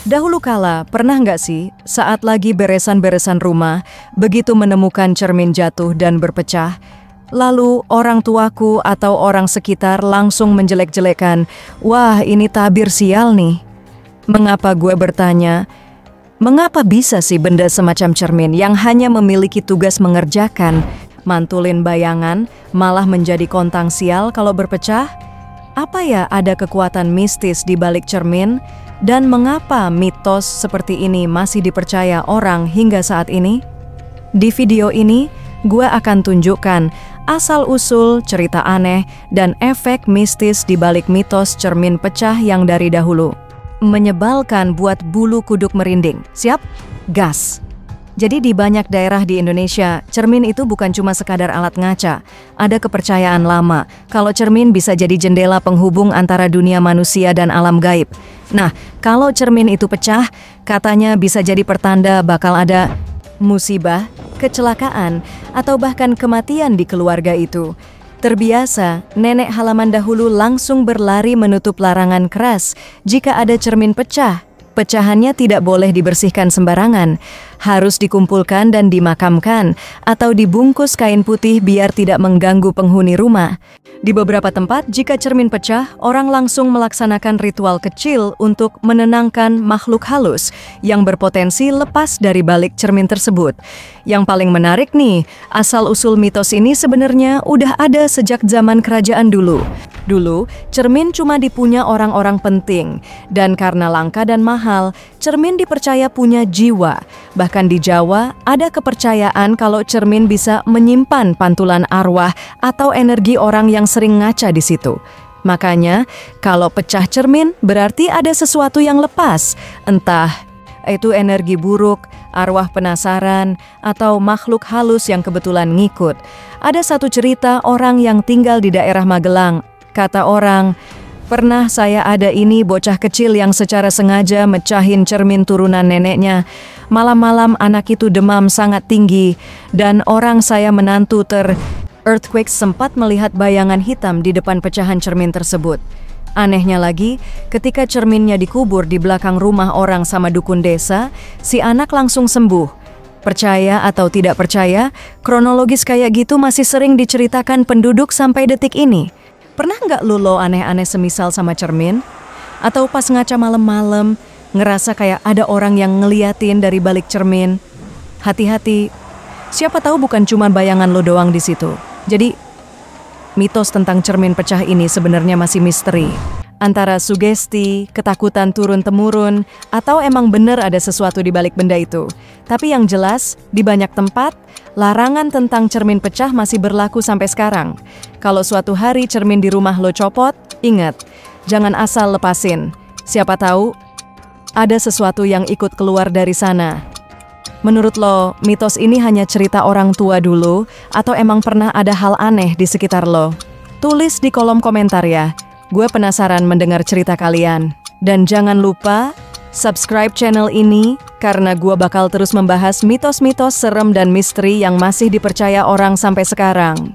Dahulu kala, pernah nggak sih saat lagi beresan-beresan rumah, begitu menemukan cermin jatuh dan berpecah, lalu orang tuaku atau orang sekitar langsung menjelek-jelekan, "Wah, ini tabir sial nih." Mengapa gue bertanya, mengapa bisa sih benda semacam cermin yang hanya memiliki tugas mengerjakan, mantulin bayangan, malah menjadi kontang sial kalau berpecah? Apa ya ada kekuatan mistis di balik cermin? Dan mengapa mitos seperti ini masih dipercaya orang hingga saat ini? Di video ini, gue akan tunjukkan asal-usul cerita aneh dan efek mistis di balik mitos cermin pecah yang dari dahulu. Menyebalkan buat bulu kuduk merinding. Siap? Gas! Jadi di banyak daerah di Indonesia, cermin itu bukan cuma sekadar alat ngaca. Ada kepercayaan lama kalau cermin bisa jadi jendela penghubung antara dunia manusia dan alam gaib. Nah, kalau cermin itu pecah, katanya bisa jadi pertanda bakal ada musibah, kecelakaan, atau bahkan kematian di keluarga itu. Terbiasa, nenek halaman dahulu langsung berlari menutup larangan keras jika ada cermin pecah. Pecahannya tidak boleh dibersihkan sembarangan, harus dikumpulkan dan dimakamkan, atau dibungkus kain putih biar tidak mengganggu penghuni rumah. Di beberapa tempat, jika cermin pecah, orang langsung melaksanakan ritual kecil untuk menenangkan makhluk halus yang berpotensi lepas dari balik cermin tersebut. Yang paling menarik nih, asal-usul mitos ini sebenarnya udah ada sejak zaman kerajaan dulu. Dulu, cermin cuma dipunya orang-orang penting, dan karena langka dan mahal, cermin dipercaya punya jiwa. Bahkan di Jawa, ada kepercayaan kalau cermin bisa menyimpan pantulan arwah atau energi orang yang sering ngaca di situ. Makanya, kalau pecah cermin, berarti ada sesuatu yang lepas. Entah itu energi buruk, arwah penasaran, atau makhluk halus yang kebetulan ngikut. Ada satu cerita orang yang tinggal di daerah Magelang. Kata orang, pernah saya ada ini bocah kecil yang secara sengaja mecahin cermin turunan neneknya. Malam-malam anak itu demam sangat tinggi, dan orang saya menantu earthquake sempat melihat bayangan hitam di depan pecahan cermin tersebut. Anehnya lagi, ketika cerminnya dikubur di belakang rumah orang sama dukun desa, si anak langsung sembuh. Percaya atau tidak percaya, kronologis kayak gitu masih sering diceritakan penduduk sampai detik ini. Pernah nggak lo aneh-aneh semisal sama cermin? Atau pas ngaca malam-malam, ngerasa kayak ada orang yang ngeliatin dari balik cermin? Hati-hati, siapa tahu bukan cuma bayangan lo doang di situ. Jadi, mitos tentang cermin pecah ini sebenarnya masih misteri. Antara sugesti, ketakutan turun-temurun, atau emang bener ada sesuatu di balik benda itu. Tapi yang jelas, di banyak tempat, larangan tentang cermin pecah masih berlaku sampai sekarang. Kalau suatu hari cermin di rumah lo copot, ingat, jangan asal lepasin. Siapa tahu, ada sesuatu yang ikut keluar dari sana. Menurut lo, mitos ini hanya cerita orang tua dulu, atau emang pernah ada hal aneh di sekitar lo? Tulis di kolom komentar ya. Gue penasaran mendengar cerita kalian. Dan jangan lupa subscribe channel ini, karena gue bakal terus membahas mitos-mitos serem dan misteri yang masih dipercaya orang sampai sekarang.